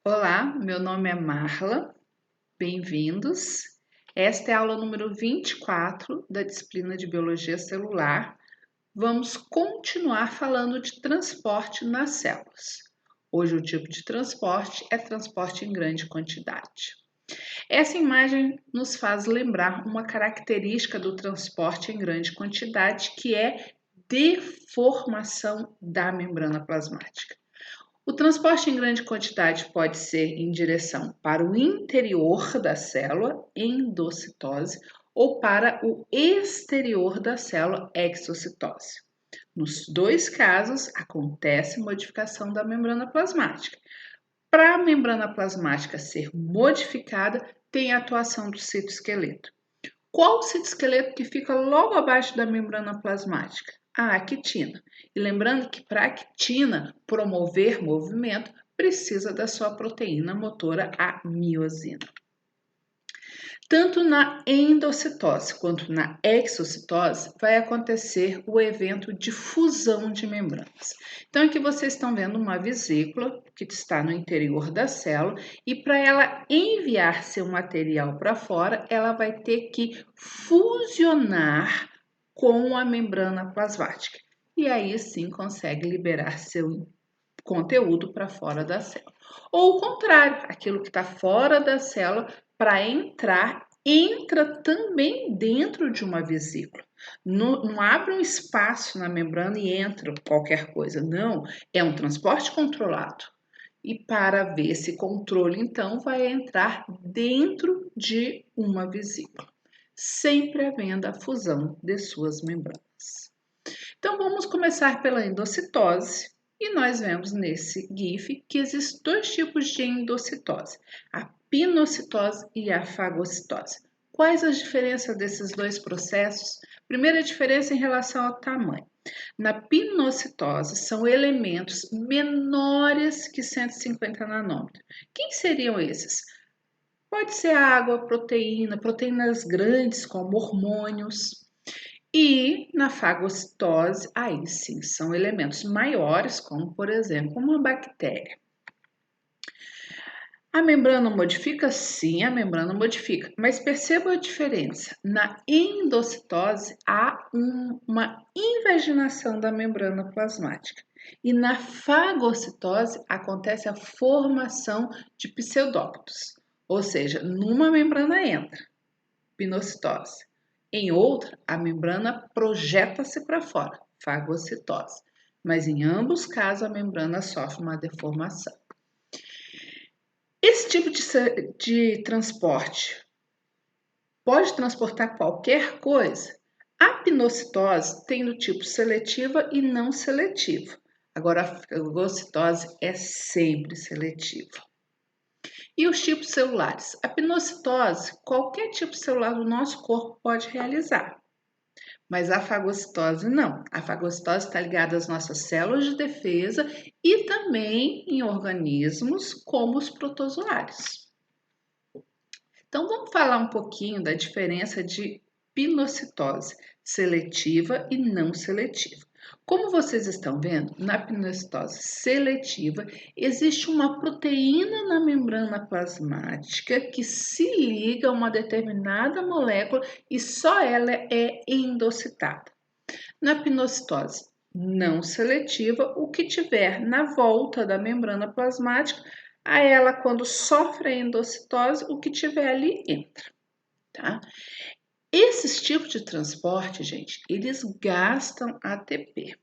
Olá, meu nome é Marla, bem-vindos. Esta é a aula número 24 da disciplina de Biologia Celular. Vamos continuar falando de transporte nas células. Hoje o tipo de transporte é transporte em grande quantidade. Essa imagem nos faz lembrar uma característica do transporte em grande quantidade, que é deformação da membrana plasmática. O transporte em grande quantidade pode ser em direção para o interior da célula, endocitose, ou para o exterior da célula, exocitose. Nos dois casos, acontece modificação da membrana plasmática. Para a membrana plasmática ser modificada, tem a atuação do citoesqueleto. Qual o citoesqueleto que fica logo abaixo da membrana plasmática? A actina. E lembrando que para a actina promover movimento, precisa da sua proteína motora, a miosina. Tanto na endocitose quanto na exocitose vai acontecer o evento de fusão de membranas. Então aqui vocês estão vendo uma vesícula que está no interior da célula e para ela enviar seu material para fora, ela vai ter que fusionar com a membrana plasmática. E aí sim consegue liberar seu conteúdo para fora da célula. Ou o contrário, aquilo que está fora da célula para entrar, entra também dentro de uma vesícula. Não abre um espaço na membrana e entra qualquer coisa. Não, é um transporte controlado. E para ver esse controle, então, vai entrar dentro de uma vesícula, sempre havendo a fusão de suas membranas. Então, vamos começar pela endocitose. E nós vemos nesse GIF que existem dois tipos de endocitose, a pinocitose e a fagocitose. Quais as diferenças desses dois processos? Primeira diferença em relação ao tamanho. Na pinocitose, são elementos menores que 150 nanômetros. Quem seriam esses? Pode ser água, proteínas grandes como hormônios. E na fagocitose, aí sim, são elementos maiores, como por exemplo uma bactéria. A membrana modifica? Sim, a membrana modifica, mas perceba a diferença. Na endocitose, há uma invaginação da membrana plasmática. E na fagocitose, acontece a formação de pseudócitos, ou seja, numa membrana entra, pinocitose. Em outra, a membrana projeta-se para fora, fagocitose. Mas em ambos casos, a membrana sofre uma deformação. Esse tipo de transporte pode transportar qualquer coisa. A pinocitose tem do tipo seletiva e não seletiva. Agora, a fagocitose é sempre seletiva. E os tipos celulares? A pinocitose, qualquer tipo celular do nosso corpo pode realizar. Mas a fagocitose não. A fagocitose está ligada às nossas células de defesa e também em organismos como os protozoários. Então vamos falar um pouquinho da diferença de pinocitose seletiva e não seletiva. Como vocês estão vendo, na pinocitose seletiva existe uma proteína na membrana plasmática que se liga a uma determinada molécula e só ela é endocitada. Na pinocitose não seletiva, o que tiver na volta da membrana plasmática, a ela, quando sofre a endocitose, o que tiver ali entra, tá? Esses tipos de transporte, gente, eles gastam ATP.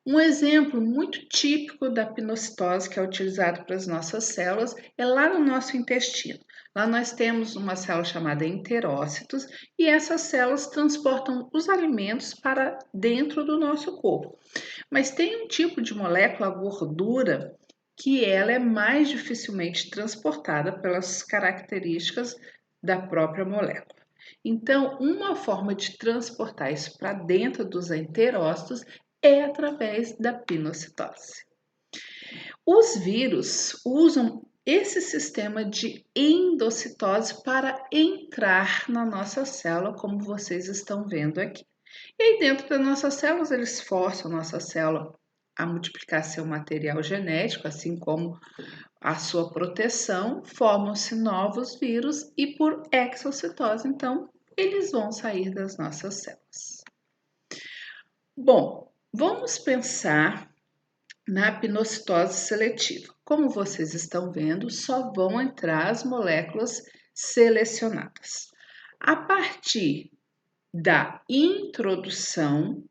Um exemplo muito típico da pinocitose que é utilizado para as nossas células é lá no nosso intestino. Lá nós temos uma célula chamada enterócitos e essas células transportam os alimentos para dentro do nosso corpo. Mas tem um tipo de molécula, a gordura, que ela é mais dificilmente transportada pelas características da própria molécula. Então, uma forma de transportar isso para dentro dos enterócitos é através da pinocitose. Os vírus usam esse sistema de endocitose para entrar na nossa célula, como vocês estão vendo aqui. E aí dentro das nossas células, eles forçam a nossa célula a multiplicar seu material genético, assim como a sua proteção, formam-se novos vírus e por exocitose, então, eles vão sair das nossas células. Bom, vamos pensar na pinocitose seletiva. Como vocês estão vendo, só vão entrar as moléculas selecionadas. A partir da introdução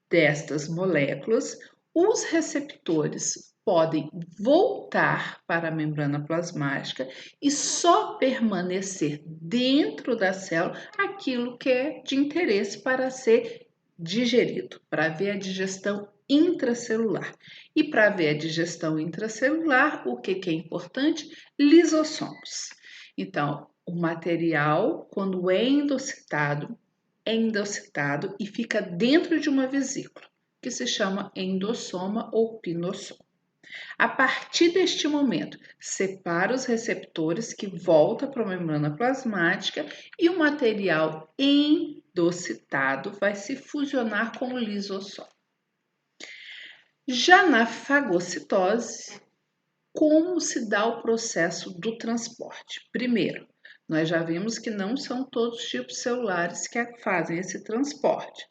destas moléculas, os receptores podem voltar para a membrana plasmática e só permanecer dentro da célula aquilo que é de interesse para ser digerido, para ver a digestão intracelular. E para ver a digestão intracelular, o que é importante? Lisossomos. Então, o material, quando é endocitado e fica dentro de uma vesícula, que se chama endossoma ou pinossoma. A partir deste momento, separa os receptores que voltam para a membrana plasmática e o material endocitado vai se fusionar com o lisossomo. Já na fagocitose, como se dá o processo do transporte? Primeiro, nós já vimos que não são todos os tipos celulares que fazem esse transporte.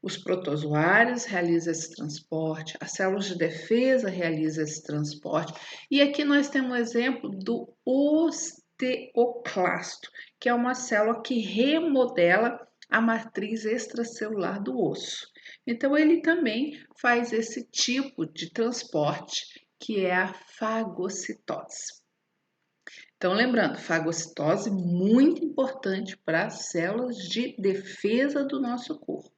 Os protozoários realizam esse transporte, as células de defesa realizam esse transporte. E aqui nós temos um exemplo do osteoclasto, que é uma célula que remodela a matriz extracelular do osso. Então, ele também faz esse tipo de transporte, que é a fagocitose. Então, lembrando, fagocitose muito importante para as células de defesa do nosso corpo.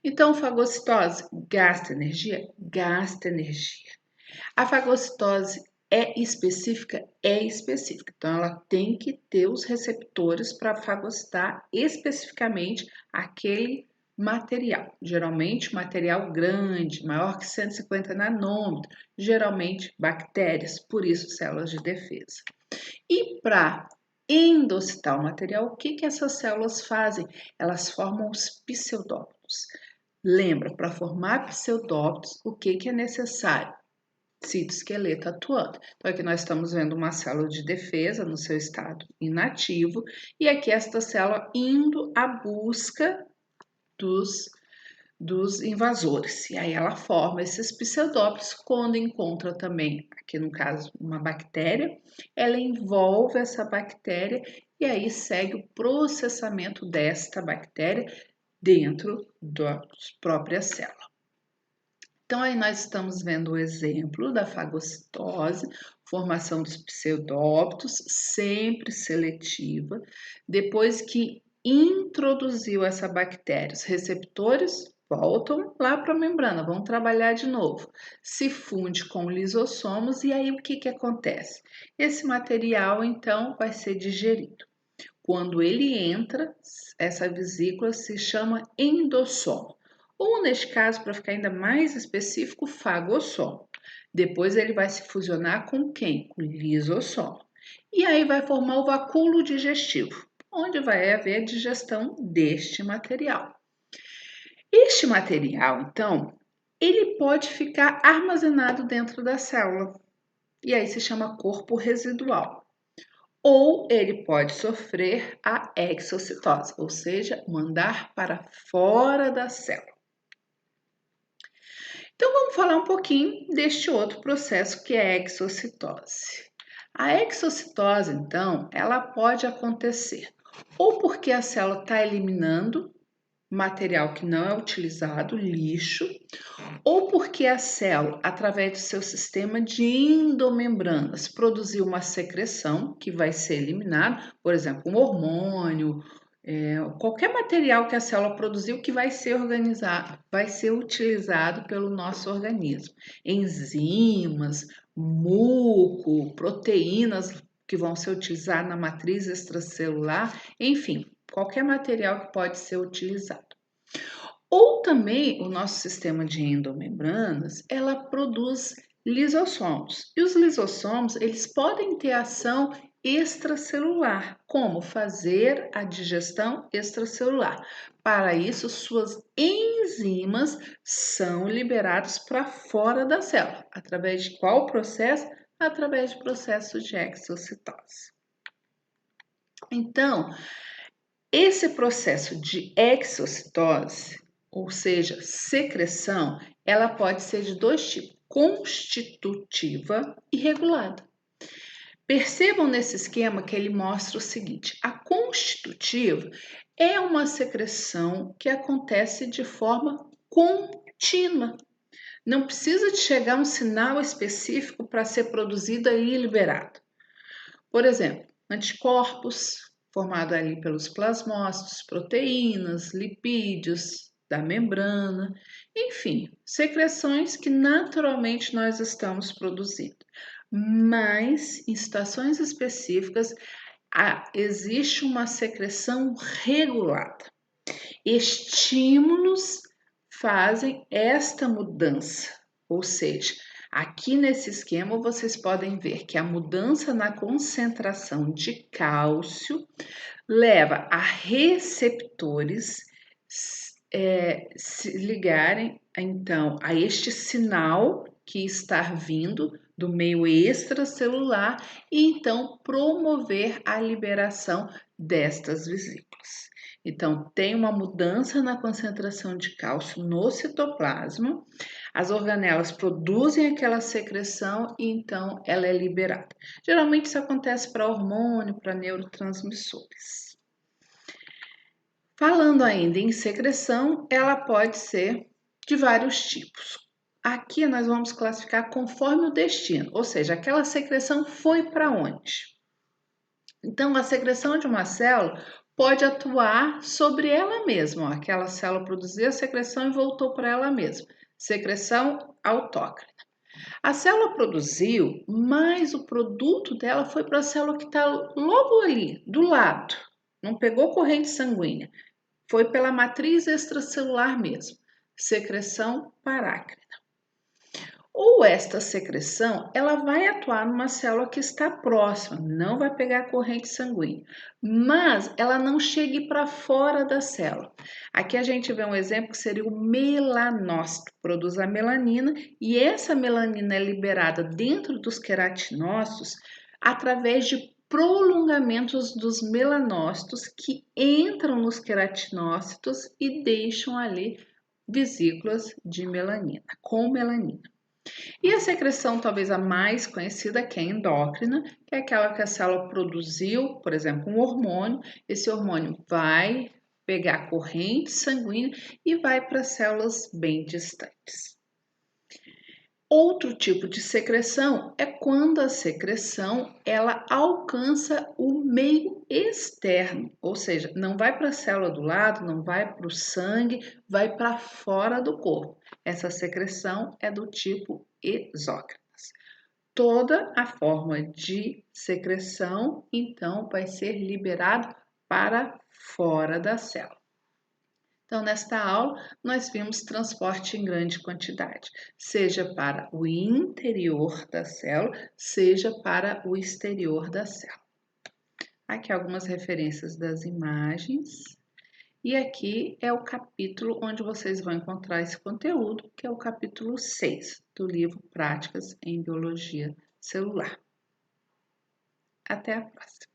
Então, fagocitose gasta energia? Gasta energia. A fagocitose é específica? É específica. Então, ela tem que ter os receptores para fagocitar especificamente aquele material. Geralmente, material grande, maior que 150 nanômetros. Geralmente, bactérias, por isso, células de defesa. E para endocitar o material, o que essas células fazem? Elas formam os pseudófilos. Lembra, para formar pseudófilos, o que é necessário? Citoesqueleto atuando. Então, aqui nós estamos vendo uma célula de defesa no seu estado inativo, e aqui esta célula indo à busca dos invasores. E aí ela forma esses pseudófilos. Quando encontra também, aqui no caso, uma bactéria, ela envolve essa bactéria e aí segue o processamento desta bactéria dentro da própria célula. Então, aí nós estamos vendo o exemplo da fagocitose, formação dos pseudófitos, sempre seletiva. Depois que introduziu essa bactéria, os receptores voltam lá para a membrana, vão trabalhar de novo. Se funde com lisossomos e aí o que acontece? Esse material, então, vai ser digerido. Quando ele entra, essa vesícula se chama endossomo. Ou, neste caso, para ficar ainda mais específico, fagossomo. Depois ele vai se fusionar com quem? Com lisossomo. E aí vai formar o vacúolo digestivo, onde vai haver a digestão deste material. Este material, então, ele pode ficar armazenado dentro da célula. E aí se chama corpo residual. Ou ele pode sofrer a exocitose, ou seja, mandar para fora da célula. Então, vamos falar um pouquinho deste outro processo que é a exocitose. A exocitose, então, ela pode acontecer ou porque a célula está eliminando material que não é utilizado, lixo, ou porque a célula, através do seu sistema de endomembranas, produziu uma secreção que vai ser eliminado, por exemplo, um hormônio, qualquer material que a célula produziu que vai ser organizado, vai ser utilizado pelo nosso organismo. Enzimas, muco, proteínas que vão ser utilizadas na matriz extracelular, enfim, qualquer material que pode ser utilizado. Ou também o nosso sistema de endomembranas, ela produz lisossomos. E os lisossomos, eles podem ter ação extracelular, como fazer a digestão extracelular. Para isso, suas enzimas são liberadas para fora da célula. Através de qual processo? através de processos de exocitose. Então, esse processo de exocitose, ou seja, secreção, ela pode ser de dois tipos: constitutiva e regulada. Percebam nesse esquema que ele mostra o seguinte: a constitutiva é uma secreção que acontece de forma contínua. Não precisa de chegar um sinal específico para ser produzida e liberado. Por exemplo, anticorpos, formados ali pelos plasmócitos, proteínas, lipídios da membrana, enfim, secreções que naturalmente nós estamos produzindo. Mas em situações específicas existe uma secreção regulada. Estímulos fazem esta mudança, ou seja, aqui nesse esquema vocês podem ver que a mudança na concentração de cálcio leva a receptores se ligarem então a este sinal que está vindo do meio extracelular e então promover a liberação destas vesículas. Então, tem uma mudança na concentração de cálcio no citoplasma, as organelas produzem aquela secreção e então ela é liberada. Geralmente isso acontece para hormônio, para neurotransmissores. Falando ainda em secreção, ela pode ser de vários tipos. Aqui nós vamos classificar conforme o destino, ou seja, aquela secreção foi para onde? Então, a secreção de uma célula pode atuar sobre ela mesma. Ó, aquela célula produziu a secreção e voltou para ela mesma. Secreção autócrina. A célula produziu, mas o produto dela foi para a célula que está logo ali, do lado. Não pegou corrente sanguínea. Foi pela matriz extracelular mesmo. Secreção parácrina. Ou esta secreção, ela vai atuar numa célula que está próxima, não vai pegar a corrente sanguínea, mas ela não chega para fora da célula. Aqui a gente vê um exemplo que seria o melanócito, produz a melanina e essa melanina é liberada dentro dos queratinócitos através de prolongamentos dos melanócitos que entram nos queratinócitos e deixam ali vesículas de melanina, com melanina. E a secreção, talvez a mais conhecida, que é endócrina, que é aquela que a célula produziu, por exemplo, um hormônio, esse hormônio vai pegar corrente sanguínea e vai para células bem distantes. Outro tipo de secreção é quando a secreção ela alcança o meio externo, ou seja, não vai para a célula do lado, não vai para o sangue, vai para fora do corpo. Essa secreção é do tipo exócrinas. Toda a forma de secreção, então, vai ser liberado para fora da célula. Então, nesta aula, nós vimos transporte em grande quantidade, seja para o interior da célula, seja para o exterior da célula. Aqui algumas referências das imagens. E aqui é o capítulo onde vocês vão encontrar esse conteúdo, que é o capítulo 6 do livro Práticas em Biologia Celular. Até a próxima!